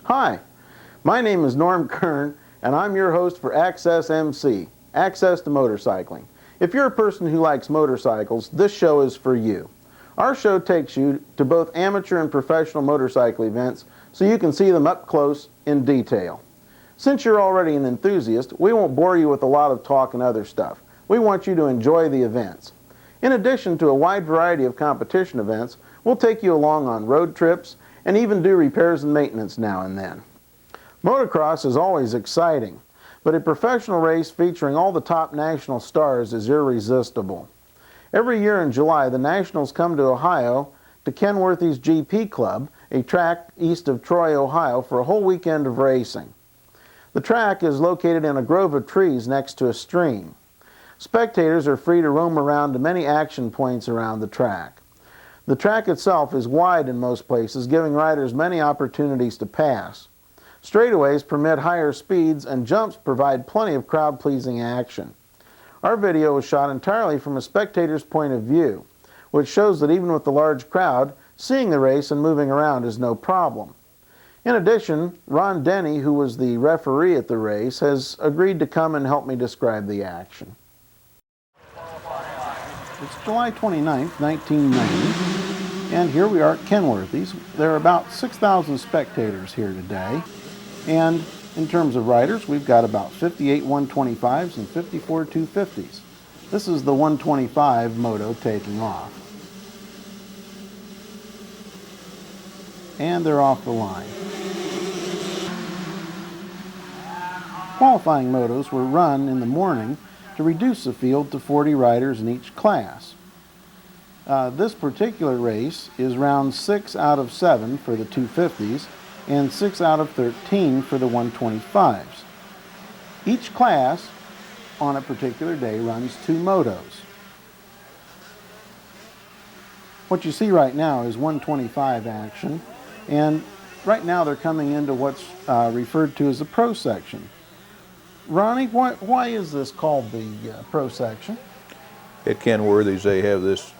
Hi, my name is Norm Kern, and I'm your host for Access MC, Access to Motorcycling. If you're a person who likes motorcycles, this show is for you. Our show takes you to both amateur and professional motorcycle events so you can see them up close in detail. Since you're already an enthusiast, we won't bore you with a lot of talk and other stuff. We want you to enjoy the events. In addition to a wide variety of competition events, we'll take you along on road trips and even do repairs and maintenance now and then. Motocross is always exciting, but a professional race featuring all the top national stars is irresistible. Every year in July, the Nationals come to Ohio to Kenworthy's GP Club, a track east of Troy, Ohio, for a whole weekend of racing. The track is located in a grove of trees next to a stream. Spectators are free to roam around to many action points around the track. The track itself is wide in most places, giving riders many opportunities to pass. Straightaways permit higher speeds, and jumps provide plenty of crowd-pleasing action. Our video was shot entirely from a spectator's point of view, which shows that even with the large crowd, seeing the race and moving around is no problem. In addition, Ron Denny, who was the referee at the race, has agreed to come and help me describe the action. It's July 29th, 1990, and here we are at Kenworthy's. There are about 6,000 spectators here today, and in terms of riders, we've got about 58 125s and 54 250s. This is the 125 moto taking off. And they're off the line. Qualifying motos were run in the morning to reduce the field to 40 riders in each class. This particular race is round 6 out of 7 for the 250s and 6 out of 13 for the 125s. Each class on a particular day runs 2 motos. What you see right now is 125 action, and right now they're coming into what's referred to as the pro section. Ronnie, why is this called the pro section? At Kenworthy's, they have this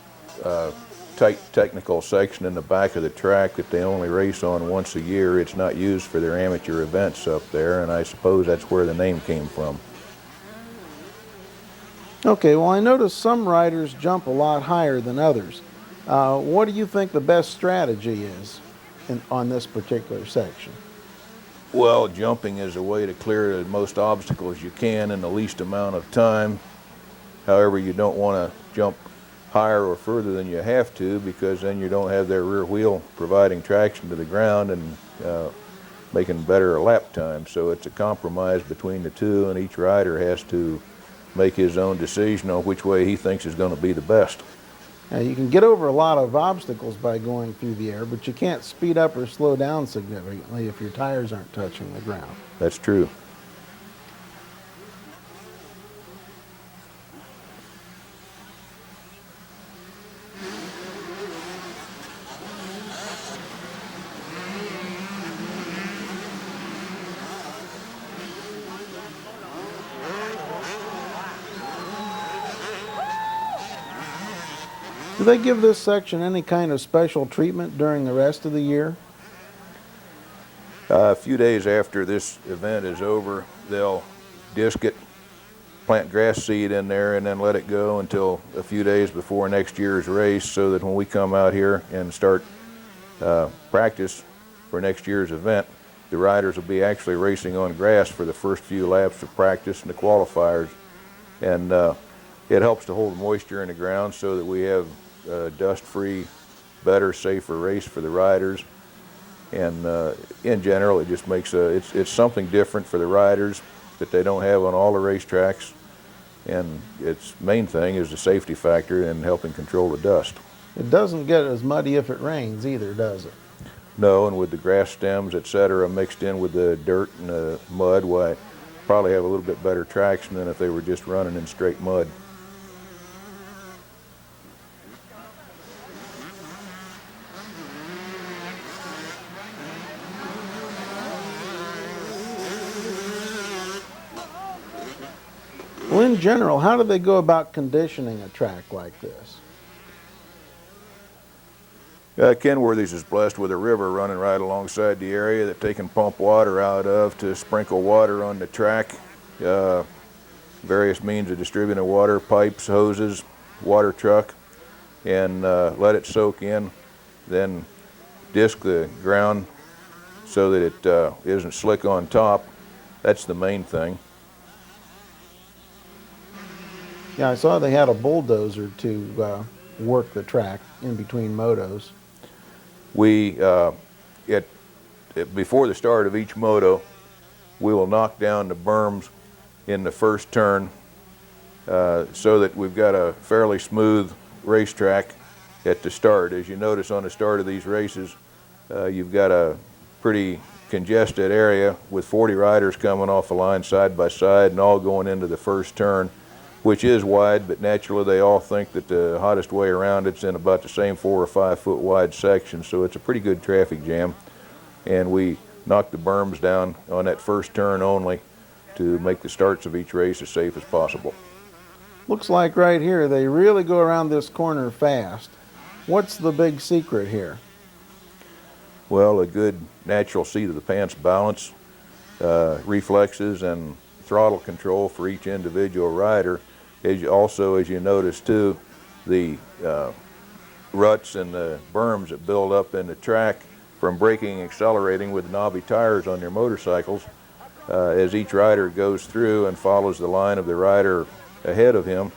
tight technical section in the back of the track that they only race on once a year. It's not used for their amateur events up there, and I suppose that's where the name came from. Okay, well, I noticed some riders jump a lot higher than others. What do you think the best strategy is on this particular section? Well, jumping is a way to clear the most obstacles you can in the least amount of time. However, you don't want to jump higher or further than you have to, because then you don't have their rear wheel providing traction to the ground and making better lap time. So it's a compromise between the two, and each rider has to make his own decision on which way he thinks is going to be the best. Now, you can get over a lot of obstacles by going through the air, but you can't speed up or slow down significantly if your tires aren't touching the ground. That's true. Do they give this section any kind of special treatment during the rest of the year? A few days after this event is over, they'll disc it, plant grass seed in there, and then let it go until a few days before next year's race, so that when we come out here and start practice for next year's event, the riders will be actually racing on grass for the first few laps of practice and the qualifiers. And it helps to hold moisture in the ground so that we have dust-free, better, safer race for the riders. And in general, it just makes it's something different for the riders that they don't have on all the racetracks. And its main thing is the safety factor in helping control the dust. It doesn't get as muddy if it rains either, does it? No, and with the grass stems, etc., mixed in with the dirt and the mud, why, probably have a little bit better traction than if they were just running in straight mud. Well, in general, how do they go about conditioning a track like this? Kenworthy's is blessed with a river running right alongside the area that they can pump water out of to sprinkle water on the track. Various means of distributing water, pipes, hoses, water truck, and let it soak in. Then disc the ground so that it isn't slick on top. That's the main thing. Yeah, I saw they had a bulldozer to work the track in between motos. We, before the start of each moto, we will knock down the berms in the first turn so that we've got a fairly smooth racetrack at the start. As you notice on the start of these races, you've got a pretty congested area with 40 riders coming off the line side by side and all going into the first turn, which is wide, but naturally they all think that the hottest way around it's in about the same 4 or 5 foot wide section, so it's a pretty good traffic jam. And we knock the berms down on that first turn only to make the starts of each race as safe as possible. Looks like right here they really go around this corner fast. What's the big secret here? Well, a good natural seat of the pants balance, reflexes, and throttle control for each individual rider. As you notice too, the ruts and the berms that build up in the track from braking and accelerating with knobby tires on their motorcycles. As each rider goes through and follows the line of the rider ahead of him,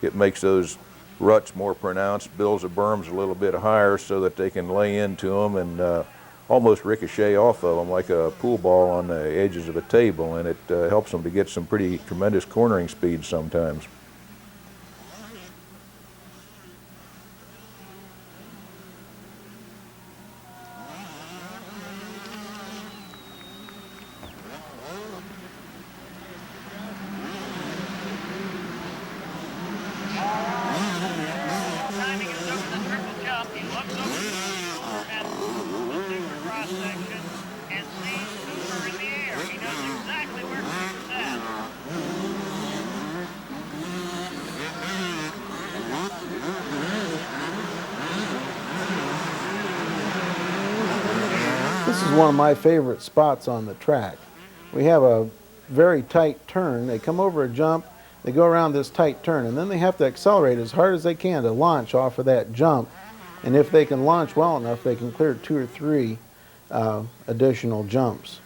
it makes those ruts more pronounced, builds the berms a little bit higher so that they can lay into them and almost ricochet off of them like a pool ball on the edges of a table, and it helps them to get some pretty tremendous cornering speed sometimes. This is one of my favorite spots on the track. We have a very tight turn. They come over a jump, they go around this tight turn, and then they have to accelerate as hard as they can to launch off of that jump. And if they can launch well enough, they can clear 2 or 3 additional jumps.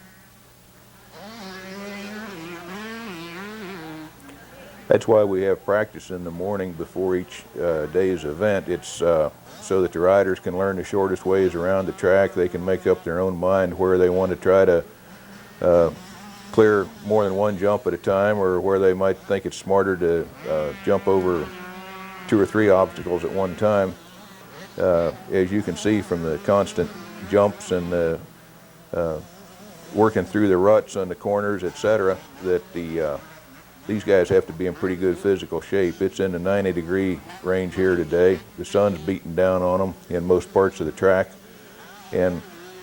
That's why we have practice in the morning before each day's event. It's so that the riders can learn the shortest ways around the track. They can make up their own mind where they want to try to clear more than one jump at a time, or where they might think it's smarter to jump over 2 or 3 obstacles at one time. As you can see from the constant jumps and the working through the ruts on the corners, etc., that these guys have to be in pretty good physical shape. It's in the 90-degree range here today. The sun's beating down on them in most parts of the track. And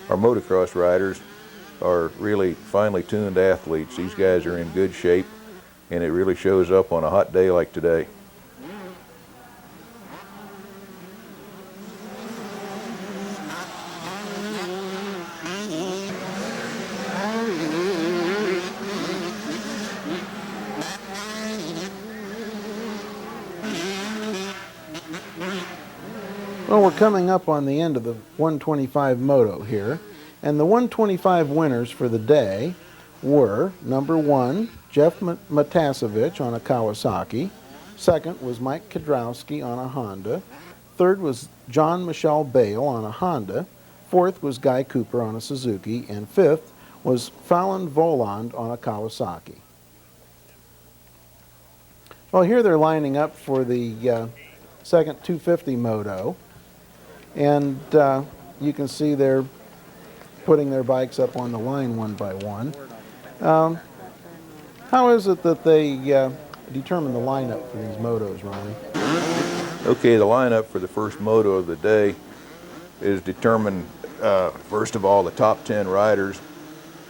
our motocross riders are really finely tuned athletes. These guys are in good shape, and it really shows up on a hot day like today. Well, we're coming up on the end of the 125 moto here, and the 125 winners for the day were number 1, Jeff Matasevich on a Kawasaki. Second was Mike Kedrowski on a Honda. Third was John Michelle Bale on a Honda. Fourth was Guy Cooper on a Suzuki. And fifth was Fallon Voland on a Kawasaki. Well, here they're lining up for the second 250 moto. And you can see they're putting their bikes up on the line one by one. How is it that they determine the lineup for these motos, Ronnie? Okay, the lineup for the first moto of the day is determined, first of all, the top 10 riders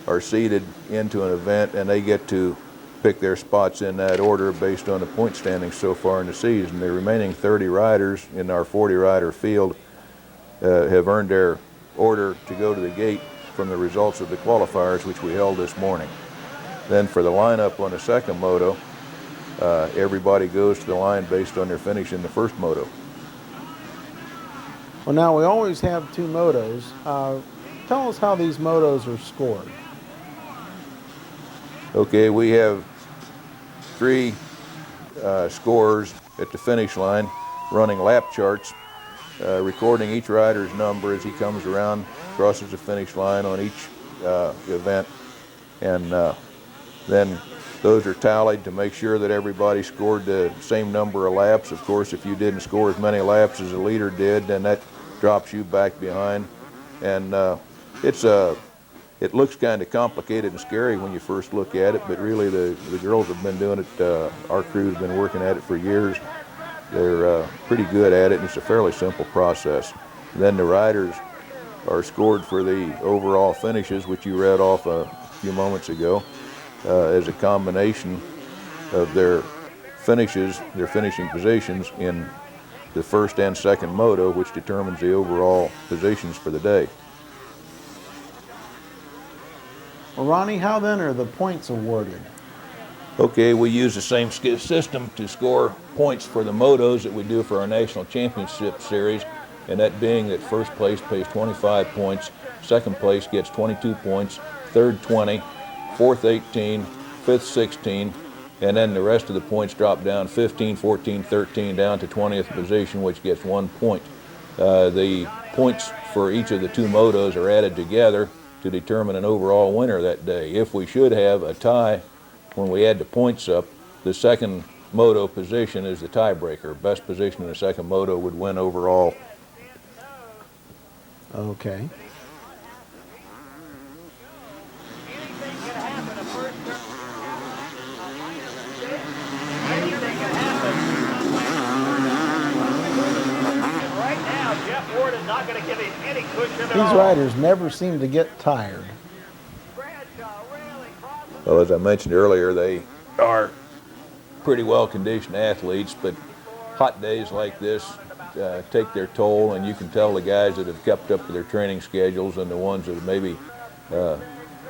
are seeded into an event, and they get to pick their spots in that order based on the point standings so far in the season. The remaining 30 riders in our 40-rider field have earned their order to go to the gate from the results of the qualifiers, which we held this morning. Then for the lineup on the second moto, everybody goes to the line based on their finish in the first moto. Well, now we always have two motos. Tell us how these motos are scored. Okay, we have three scorers at the finish line running lap charts, recording each rider's number as he comes around, crosses the finish line on each event, and then those are tallied to make sure that everybody scored the same number of laps. Of course, if you didn't score as many laps as the leader did, then that drops you back behind. And it looks kind of complicated and scary when you first look at it, but really the girls have been doing it. Our crew's been working at it for years. They're pretty good at it, and it's a fairly simple process. And then the riders are scored for the overall finishes, which you read off a few moments ago, as a combination of their finishes, their finishing positions in the first and second moto, which determines the overall positions for the day. Well, Ronnie, how then are the points awarded? Okay, we use the same system to score points for the motos that we do for our national championship series, and that being that first place pays 25 points, second place gets 22 points, third 20, fourth 18, fifth 16, and then the rest of the points drop down 15, 14, 13 down to 20th position, which gets 1 point. The points for each of the two motos are added together to determine an overall winner that day. If we should have a tie when we add the points up, the second moto position is the tiebreaker. Best position in the second moto would win overall. Okay. These riders never seem to get tired. Well, as I mentioned earlier, they are pretty well-conditioned athletes, but hot days like this take their toll, and you can tell the guys that have kept up with their training schedules and the ones that have maybe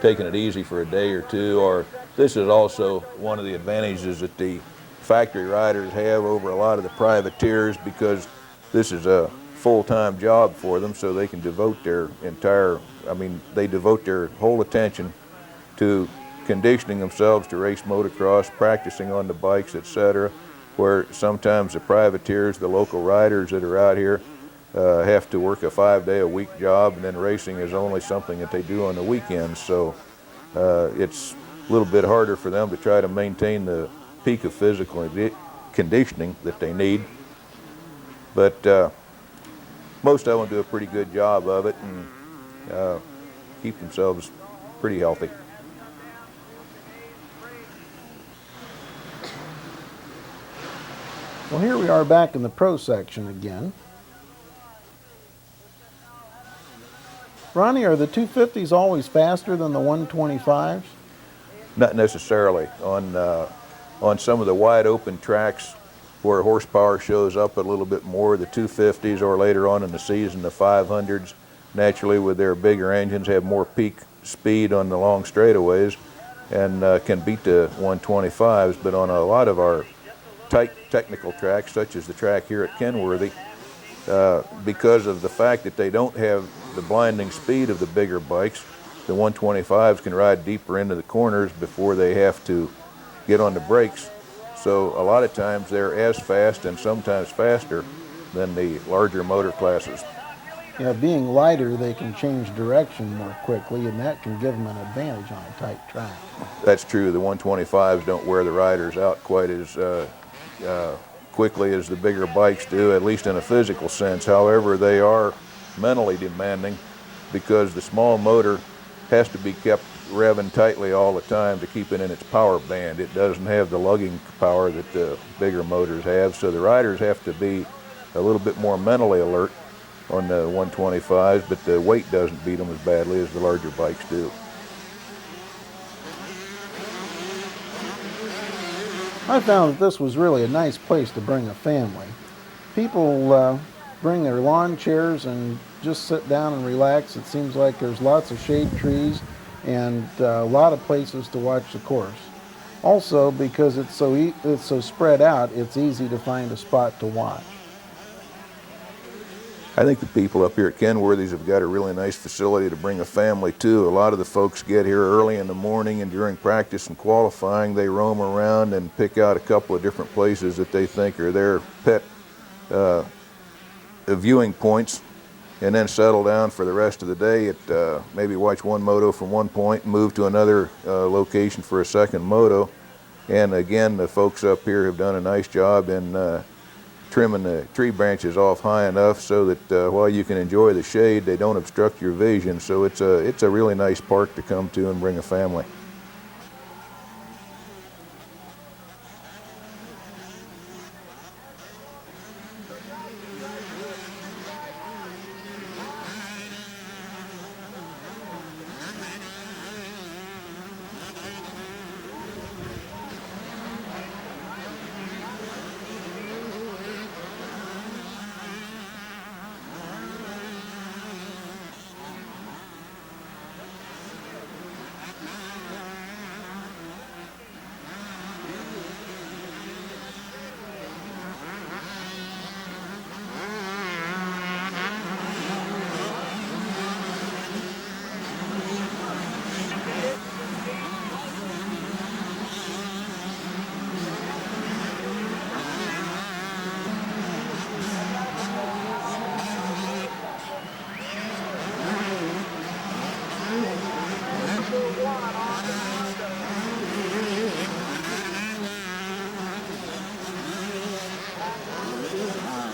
taken it easy for a day or two. Or this is also one of the advantages that the factory riders have over a lot of the privateers, because this is a full-time job for them, so they can devote their they devote their whole attention to conditioning themselves to race motocross, practicing on the bikes, etc., where sometimes the privateers, the local riders that are out here, have to work a 5-day-a-week job, and then racing is only something that they do on the weekends. So it's a little bit harder for them to try to maintain the peak of physical conditioning that they need. But most of them do a pretty good job of it and keep themselves pretty healthy. Well, here we are back in the pro section again. Ronnie, are the 250s always faster than the 125s? Not necessarily. On some of the wide open tracks where horsepower shows up a little bit more, the 250s, or later on in the season, the 500s, naturally with their bigger engines, have more peak speed on the long straightaways and can beat the 125s. But on a lot of our tight technical tracks, such as the track here at Kenworthy, because of the fact that they don't have the blinding speed of the bigger bikes, the 125s can ride deeper into the corners before they have to get on the brakes. So a lot of times they're as fast and sometimes faster than the larger motor classes. Yeah, being lighter, they can change direction more quickly, and that can give them an advantage on a tight track. That's true. The 125s don't wear the riders out quite as quickly as the bigger bikes do, at least in a physical sense. However, they are mentally demanding, because the small motor has to be kept revving tightly all the time to keep it in its power band. It doesn't have the lugging power that the bigger motors have, so the riders have to be a little bit more mentally alert on the 125s, but the weight doesn't beat them as badly as the larger bikes do. I found that this was really a nice place to bring a family. People bring their lawn chairs and just sit down and relax. It seems like there's lots of shade trees and a lot of places to watch the course. Also, because it's so spread out, it's easy to find a spot to watch. I think the people up here at Kenworthy's have got a really nice facility to bring a family to. A lot of the folks get here early in the morning, and during practice and qualifying they roam around and pick out a couple of different places that they think are their pet viewing points, and then settle down for the rest of the day at maybe watch one moto from one point and move to another location for a second moto. And again, the folks up here have done a nice job in trimming the tree branches off high enough so that while you can enjoy the shade, they don't obstruct your vision. So it's a really nice park to come to and bring a family.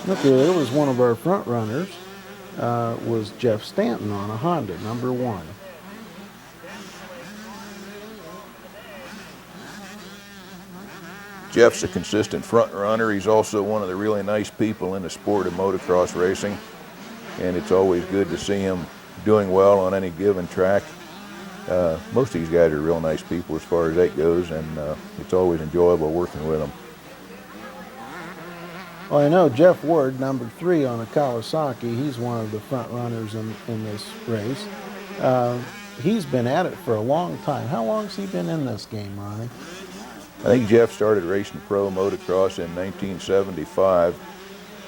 Okay, there was one of our front runners, was Jeff Stanton on a Honda, number 1. Jeff's a consistent front runner. He's also one of the really nice people in the sport of motocross racing, and it's always good to see him doing well on any given track. Most of these guys are real nice people as far as that goes, and it's always enjoyable working with them. Well, I know Jeff Ward, number 3 on a Kawasaki, he's one of the front runners in this race. He's been at it for a long time. How long's he been in this game, Ronnie? I think Jeff started racing pro motocross in 1975,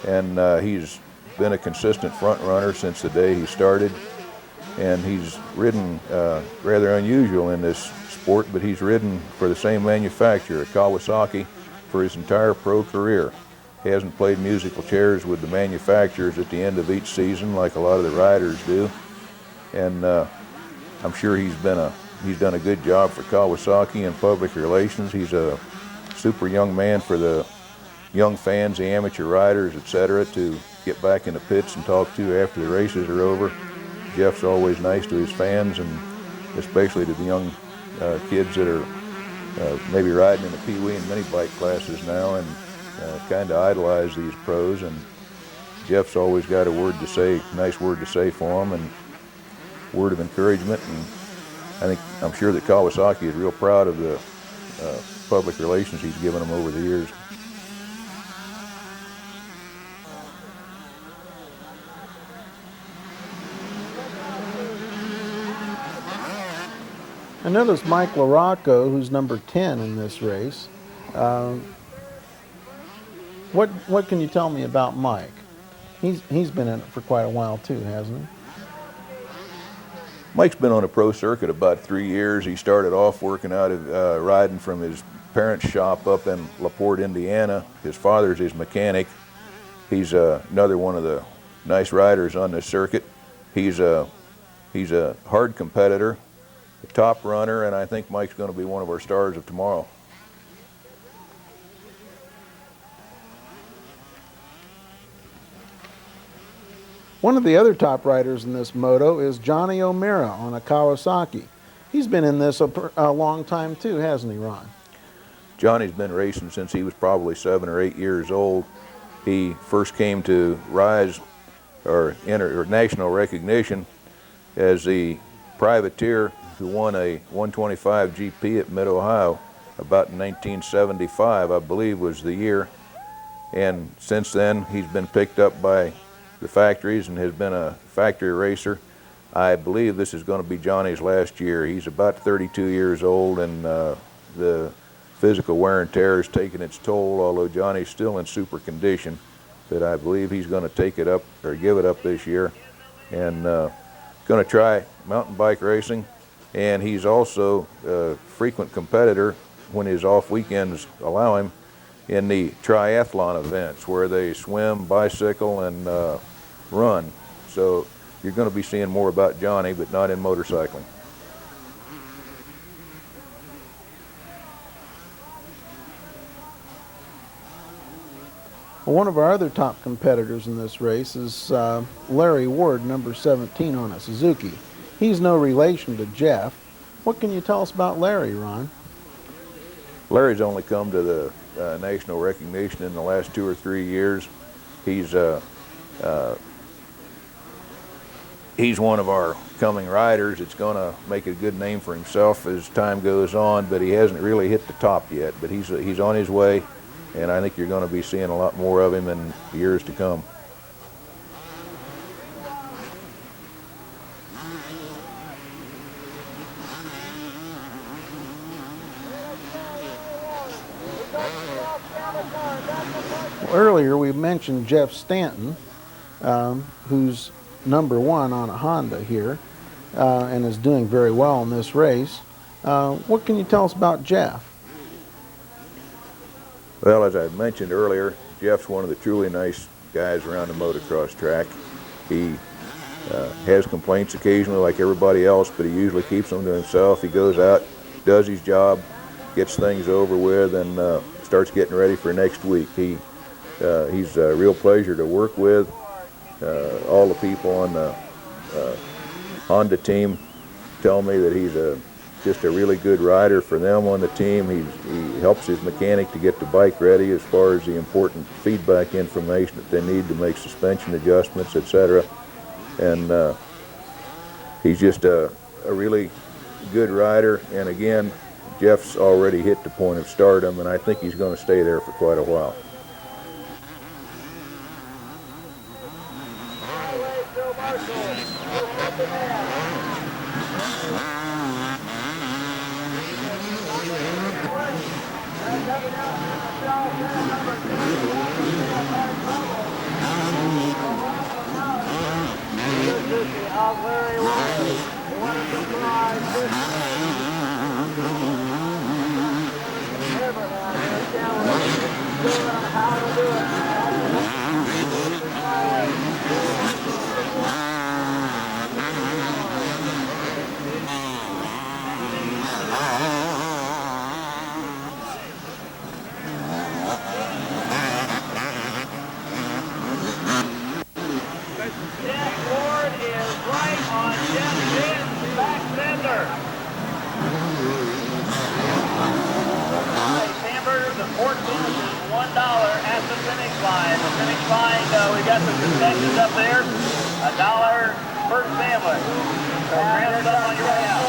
and he's been a consistent front runner since the day he started. And he's ridden rather unusual in this sport, but he's ridden for the same manufacturer, Kawasaki, for his entire pro career. He hasn't played musical chairs with the manufacturers at the end of each season like a lot of the riders do. And I'm sure he's done a good job for Kawasaki in public relations. He's a super young man for the young fans, the amateur riders, etc., to get back in the pits and talk to after the races are over. Jeff's always nice to his fans, and especially to the young kids that are maybe riding in the Pee-wee and mini bike classes now and kind of idolize these pros. And Jeff's always got a word to say, nice word to say for them, and word of encouragement. And I'm sure that Kawasaki is real proud of the public relations he's given them over the years. I noticed Mike LaRocco, who's number 10 in this race. What can you tell me about Mike? He's been in it for quite a while too, hasn't he? Mike's been on a pro circuit about 3 years. He started off working out of riding from his parents' shop up in LaPorte, Indiana. His father's his mechanic. He's another one of the nice riders on this circuit. He's a hard competitor, a top runner, and I think Mike's going to be one of our stars of tomorrow. One of the other top riders in this moto is Johnny O'Mara on a Kawasaki. He's been in this a long time too, hasn't he, Ron? Johnny's been racing since he was probably 7 or 8 years old. He first came to rise or national recognition as the privateer who won a 125 GP at Mid-Ohio about in 1975, I believe was the year. And since then, he's been picked up by the factories and has been a factory racer. I believe this is going to be Johnny's last year. He's about 32 years old, and the physical wear and tear has taken its toll, although Johnny's still in super condition. But I believe he's going to take it up, or give it up this year, and going to try mountain bike racing. And he's also a frequent competitor, when his off weekends allow him, in the triathlon events where they swim, bicycle, and run. So you're going to be seeing more about Johnny, but not in motorcycling. Well, one of our other top competitors in this race is Larry Ward, number 17 on a Suzuki. He's no relation to Jeff. What can you tell us about Larry, Ron? Larry's only come to the national recognition in the last 2 or 3 years. He's one of our coming riders. It's going to make a good name for himself as time goes on, but he hasn't really hit the top yet. But he's on his way, and I think you're going to be seeing a lot more of him in years to come. Earlier we mentioned Jeff Stanton, who's number 1 on a Honda here and is doing very well in this race. What can you tell us about Jeff? Well, as I mentioned earlier, Jeff's one of the truly nice guys around the motocross track. He has complaints occasionally like everybody else, but he usually keeps them to himself. He goes out, does his job, gets things over with, and starts getting ready for next week. He's a real pleasure to work with. All the people on the Honda team tell me that he's just a really good rider for them on the team. He helps his mechanic to get the bike ready as far as the important feedback information that they need to make suspension adjustments, etc. And he's just a really good rider. And again, Jeff's already hit the point of stardom, and I think he's going to stay there for quite a while. We got the concessions up there, $1 per sandwich. So grab some on your way out.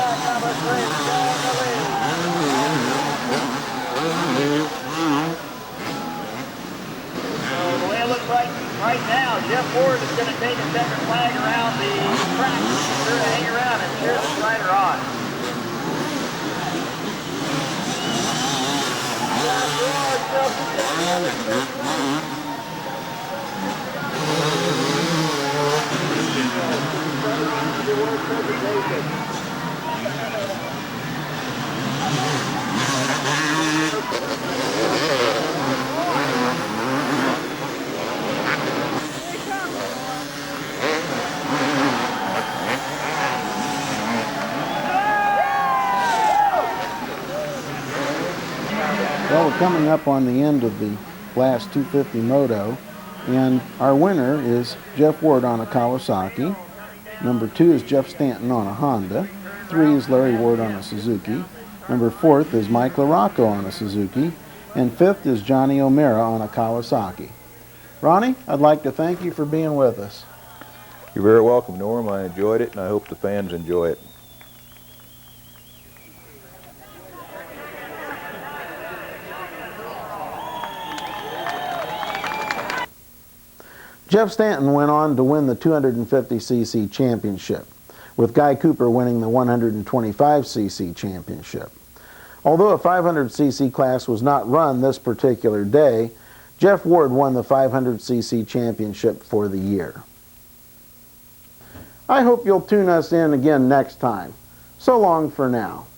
So the way it looks like right now, Jeff Ford is going to take a second flag around the track. Be sure to hang around and cheer this rider on. Well, we're coming up on the end of the last 250 moto, and our winner is Jeff Ward on a Kawasaki. Number 2 is Jeff Stanton on a Honda. 3 is Larry Ward on a Suzuki. Number 4th is Mike LaRocco on a Suzuki. And 5th is Johnny O'Mara on a Kawasaki. Ronnie, I'd like to thank you for being with us. You're very welcome, Norm. I enjoyed it, and I hope the fans enjoy it. Jeff Stanton went on to win the 250cc championship, with Guy Cooper winning the 125cc championship. Although a 500cc class was not run this particular day, Jeff Ward won the 500cc championship for the year. I hope you'll tune us in again next time. So long for now.